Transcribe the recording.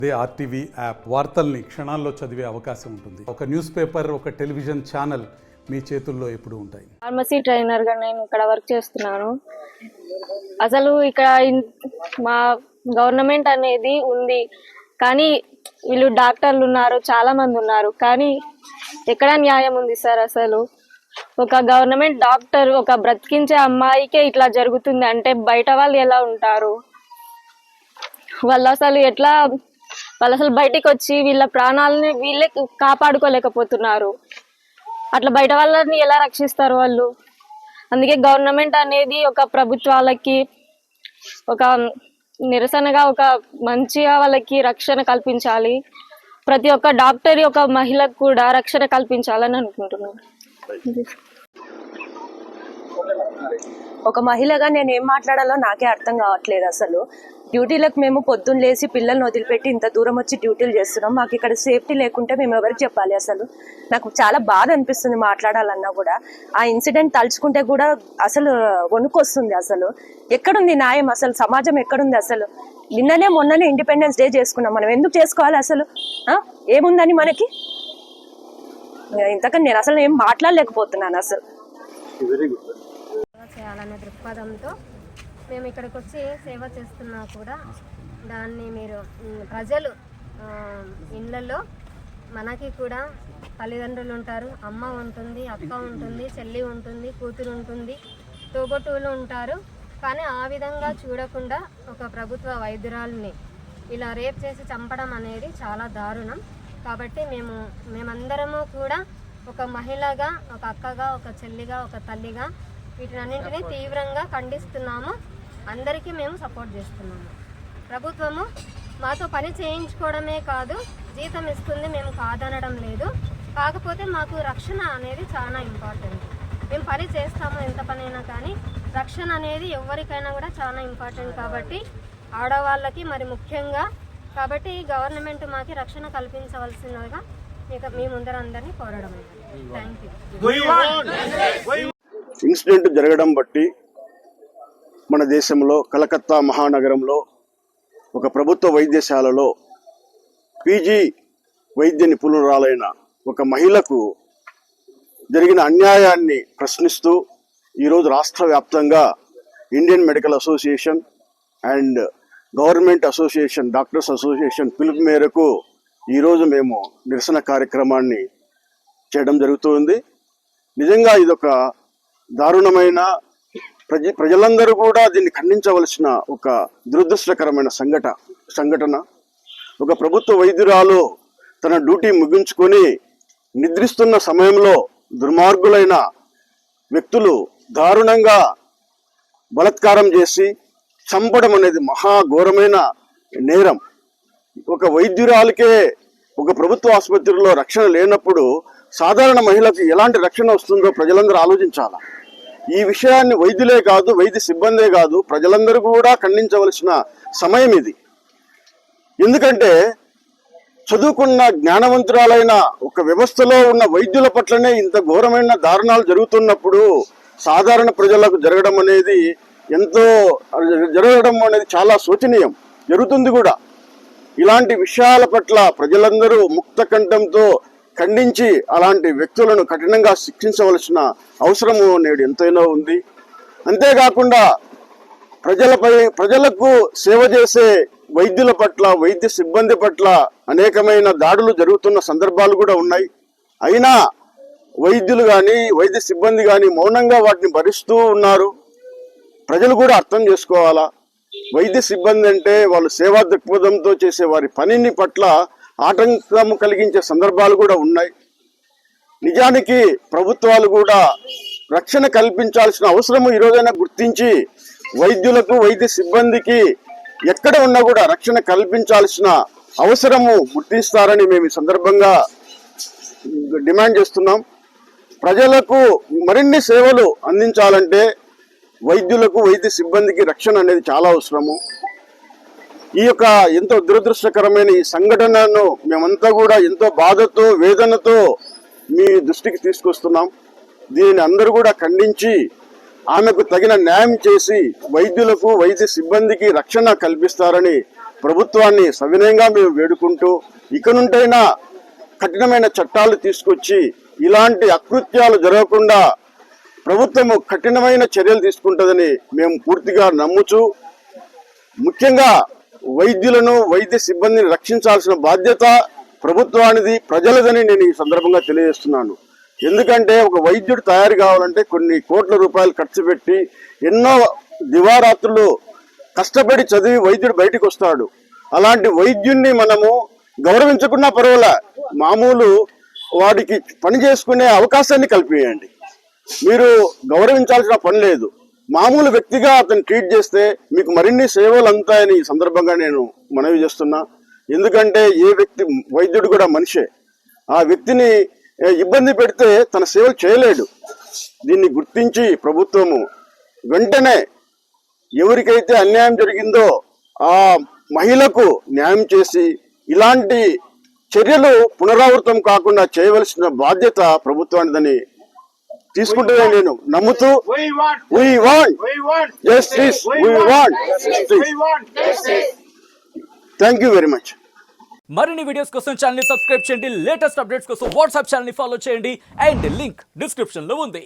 అదే RTV app వార్తల్ని క్షణాల్లో చదివే అవకాశం ఉంటుంది. ఒక న్యూస్ పేపర్, ఒక టెలివిజన్ ఛానల్ మీ చేతుల్లో ఎప్పుడూ ఉంటాయి. ఫార్మసీ ట్రైనర్గా నేను ఇక్కడ వర్క్ చేస్తున్నాను. అసలు ఇక్కడ మా గవర్నమెంట్ అనేది ఉంది, కానీ వీళ్ళు డాక్టర్లు ఉన్నారు, చాలా మంది ఉన్నారు, కానీ ఎక్కడ న్యాయం ఉంది సార్? అసలు ఒక గవర్నమెంట్ డాక్టర్ ఒక బ్రతికించే అమ్మాయికే ఇట్లా జరుగుతుంది అంటే బయట వాళ్ళు ఎలా ఉంటారు? వాళ్ళు అసలు బయటికి వచ్చి వీళ్ళ ప్రాణాలని వీళ్ళే కాపాడుకోలేకపోతున్నారు. అట్లా బయట వాళ్ళని ఎలా రక్షిస్తారు వాళ్ళు? అందుకే గవర్నమెంట్ అనేది ఒక ప్రభుత్వాలకి ఒక నిరసనగా ఒక మంచిగా వాళ్ళకి రక్షణ కల్పించాలి. ప్రతి ఒక్క డాక్టర్ ఒక మహిళకు కూడా రక్షణ కల్పించాలని అనుకుంటున్నాను. ఒక మహిళగా నేను ఏం మాట్లాడాలో నాకే అర్థం కావట్లేదు. అసలు డ్యూటీలకు మేము పొద్దున్న లేసి పిల్లల్ని వదిలిపెట్టి ఇంత దూరం వచ్చి డ్యూటీలు చేస్తున్నాం. మాకు ఇక్కడ సేఫ్టీ లేకుంటే మేము ఎవరికి చెప్పాలి? అసలు నాకు చాలా బాధ అనిపిస్తుంది మాట్లాడాలన్నా కూడా. ఆ ఇన్సిడెంట్ తలుచుకుంటే కూడా అసలు వణుకొస్తుంది. అసలు ఎక్కడుంది న్యాయం? అసలు సమాజం ఎక్కడుంది? అసలు మొన్ననే ఇండిపెండెన్స్ డే చేసుకున్నాం, మనం ఎందుకు చేసుకోవాలి? అసలు ఏముందని మనకి? ఇంతకని నేను అసలు ఏం మాట్లాడలేకపోతున్నాను. అసలు చేయాలనే దృక్పథంతో మేము ఇక్కడికి వచ్చి సేవ చేస్తున్నా కూడా దాన్ని మీరు ప్రజలు ఇళ్ళల్లో మనకి కూడా తల్లిదండ్రులు ఉంటారు, అమ్మ ఉంటుంది, అక్క ఉంటుంది, చెల్లి ఉంటుంది, కూతురు ఉంటుంది, తోబుట్టువులు ఉంటారు. కానీ ఆ విధంగా చూడకుండా ఒక ప్రభుత్వ వైద్యురాలని ఇలా రేప్ చేసి చంపడం అనేది చాలా దారుణం. కాబట్టి మేమందరము కూడా ఒక మహిళగా, ఒక అక్కగా, ఒక చెల్లిగా, ఒక తల్లిగా వీటినన్నింటినీ తీవ్రంగా ఖండిస్తున్నాము. అందరికీ మేము సపోర్ట్ చేస్తున్నాము. ప్రభుత్వము మాతో పని చేయించుకోవడమే కాదు, జీతం ఇస్తుంది, మేము కాదనడం లేదు. కాకపోతే మాకు రక్షణ అనేది చాలా ఇంపార్టెంట్. మేము పని చేస్తాము, ఎంత పని అయినా, కానీ రక్షణ అనేది ఎవరికైనా కూడా చాలా ఇంపార్టెంట్. కాబట్టి ఆడవాళ్ళకి మరి ముఖ్యంగా కాబట్టి గవర్నమెంట్ మాకు రక్షణ కల్పించవలసినదిగా మీ ముందర అందరినీ కోరడం. Thank you. ఇన్సిడెంట్ జరగడం బట్టి మన దేశంలో కలకత్తా మహానగరంలో ఒక ప్రభుత్వ వైద్యశాలలో పీజీ వైద్య నిపుణురాలైన ఒక మహిళకు జరిగిన అన్యాయాన్ని ప్రశ్నిస్తూ ఈరోజు రాష్ట్ర వ్యాప్తంగా Indian medical association and government association, doctors association పిలుపు మేరకు ఈరోజు మేము నిరసన కార్యక్రమాన్ని చేయడం జరుగుతుంది. నిజంగా ఇదొక దారుణమైన ప్రజలందరూ కూడా దీన్ని ఖండించవలసిన ఒక దురదృష్టకరమైన సంఘటన. ఒక ప్రభుత్వ వైద్యురాలు తన డ్యూటీ ముగించుకొని నిద్రిస్తున్న సమయంలో దుర్మార్గులైన వ్యక్తులు దారుణంగా బలాత్కారం చేసి చంపడం అనేది మహాఘోరమైన నేరం. ఒక వైద్యురాలకే ఒక ప్రభుత్వ ఆసుపత్రిలో రక్షణ లేనప్పుడు సాధారణ మహిళకు ఎలాంటి రక్షణ వస్తుందో ప్రజలందరూ ఆలోచించాలి. ఈ విషయాన్ని వైద్యులే కాదు, వైద్య సిబ్బందే కాదు, ప్రజలందరూ కూడా ఖండించవలసిన సమయం ఇది. ఎందుకంటే చదువుకున్న జ్ఞానవంతురాలైన ఒక వ్యవస్థలో ఉన్న వైద్యుల పట్లనే ఇంత ఘోరమైన దారుణాలు జరుగుతున్నప్పుడు సాధారణ ప్రజలకు జరగడం అనేది చాలా శోచనీయం. జరుగుతుంది కూడా. ఇలాంటి విషయాల పట్ల ప్రజలందరూ ముక్త కంఠంతో ఖండించి అలాంటి వ్యక్తులను కఠినంగా శిక్షించవలసిన అవసరము నేడు ఎంతైనా ఉంది. అంతేకాకుండా ప్రజలకు సేవ చేసే వైద్యుల పట్ల, వైద్య సిబ్బంది పట్ల అనేకమైన దాడులు జరుగుతున్న సందర్భాలు కూడా ఉన్నాయి. అయినా వైద్యులు కానీ, వైద్య సిబ్బంది కానీ మౌనంగా వాటిని భరిస్తూ ఉన్నారు. ప్రజలు కూడా అర్థం చేసుకోవాలా. వైద్య సిబ్బంది అంటే వాళ్ళు సేవా దృక్పథంతో చేసే వారి పనిని పట్ల ఆటంకం కలిగించే సందర్భాలు కూడా ఉన్నాయి. నిజానికి ప్రభుత్వాలు కూడా రక్షణ కల్పించాల్సిన అవసరము ఈరోజైనా గుర్తించి వైద్యులకు, వైద్య సిబ్బందికి ఎక్కడ ఉన్నా కూడా రక్షణ కల్పించాల్సిన అవసరము గుర్తిస్తారని మేము ఈ సందర్భంగా డిమాండ్ చేస్తున్నాం. ప్రజలకు మరిన్ని సేవలు అందించాలంటే వైద్యులకు, వైద్య సిబ్బందికి రక్షణ అనేది చాలా అవసరము. ఈ యొక్క ఎంతో దురదృష్టకరమైన ఈ సంఘటనను మేమంతా కూడా ఎంతో బాధతో, వేదనతో మీ దృష్టికి తీసుకొస్తున్నాం. దీనిని అందరూ కూడా ఖండించి ఆమెకు తగిన న్యాయం చేసి వైద్యులకు, వైద్య సిబ్బందికి రక్షణ కల్పిస్తారని ప్రభుత్వాన్ని సవినయంగా మేము వేడుకుంటూ ఇక నుండైనా కఠినమైన చట్టాలు తీసుకొచ్చి ఇలాంటి అకృత్యాలు జరగకుండా ప్రభుత్వము కఠినమైన చర్యలు తీసుకుంటుందని మేము పూర్తిగా నమ్ముచూ, ముఖ్యంగా వైద్యులను వైద్య సిబ్బందిని రక్షించాల్సిన బాధ్యత ప్రభుత్వానిది, ప్రజలదని నేను ఈ సందర్భంగా తెలియజేస్తున్నాను. ఎందుకంటే ఒక వైద్యుడు తయారు కావాలంటే కొన్ని కోట్ల రూపాయలు ఖర్చు పెట్టి ఎన్నో దివారాత్రులు కష్టపడి చదివి వైద్యుడు బయటకు వస్తాడు. అలాంటి వైద్యుణ్ణి మనము గౌరవించకున్నా పర్వాలే, మామూలు వాడికి పని చేసుకునే అవకాశాన్ని కల్పించండి. మీరు గౌరవించాల్సిన పని లేదు. మామూలు వ్యక్తిగా అతను ట్రీట్ చేస్తే మీకు మరిన్ని సేవలు అందుతాయని ఈ సందర్భంగా నేను మనవి చేస్తున్నా. ఎందుకంటే ఏ వ్యక్తి, వైద్యుడు కూడా మనిషే, ఆ వ్యక్తిని ఇబ్బంది పెడితే తన సేవలు చేయలేడు. దీన్ని గుర్తించి ప్రభుత్వము వెంటనే ఎవరికైతే అన్యాయం జరిగిందో ఆ మహిళకు న్యాయం చేసి ఇలాంటి చర్యలు పునరావృతం కాకుండా చేయవలసిన బాధ్యత ప్రభుత్వానిదని తీసుకుంటే నేను నమ్ముతూ we want justice, we want justice. Thank you very much. మరిన్ని వీడియోస్ కోసం ఛానల్ ని సబ్స్క్రైబ్ చేయండి, లేటెస్ట్ అప్డేట్స్ కోసం వాట్సాప్ ఛానల్ ని ఫాలో చేయండి అండ్ లింక్ డిస్క్రిప్షన్ లో ఉంది.